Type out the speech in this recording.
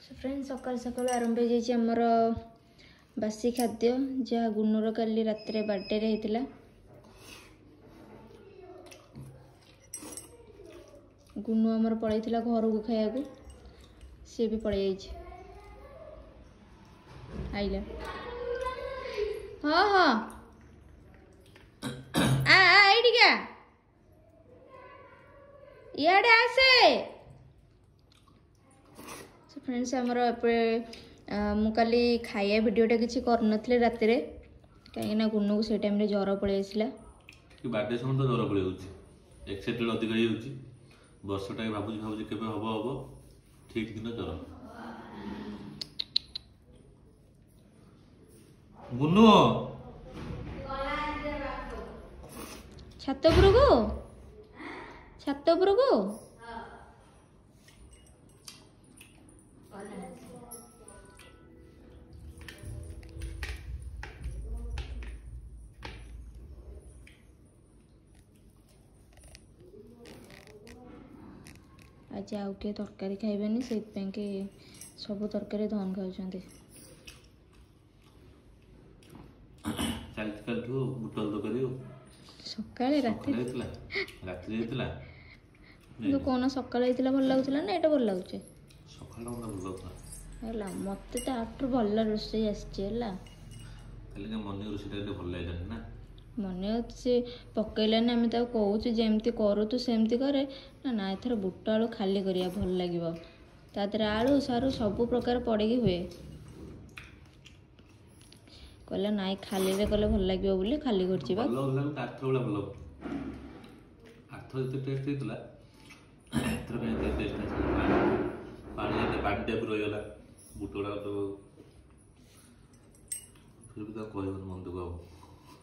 friends सकाल सकाल आरंभ हो जाइए आमर बासी खाद्य जहाँ गुनुर काली रात बर्थडे होता गुनु आमर पलैला घर को खाया को सी भी पलि आइला हाँ हाँ आईटिका इे आसे फ्रेंड्स आमर मु काली खाया भिडटा किसी करनथले रात कहीं गुनु को से टाइम ज्वर पलि आसला बर्थडे समय तो ज्वर पलि एक्साइटेड अधिक हो वर्षटा भावुँ भावुँ के हम हम ठीक दिन ज्वर गुनु छात उपर को आज आउ किए तरकारी खाइबेनी से सब तरकारी धन खाऊँ कौन सकाल भल लगुला ना यहाँ भल लगुचे मत तो आठू भल रोषे मन से पकईलानी आम कौच जमती करू तू सेमती करे ना एथर बुट आलू खाली करिया भल लगे तादर आलू सारू सब प्रकार पड़े हुए कहला नाई खाली रे कले भल लगे बोली खाली कर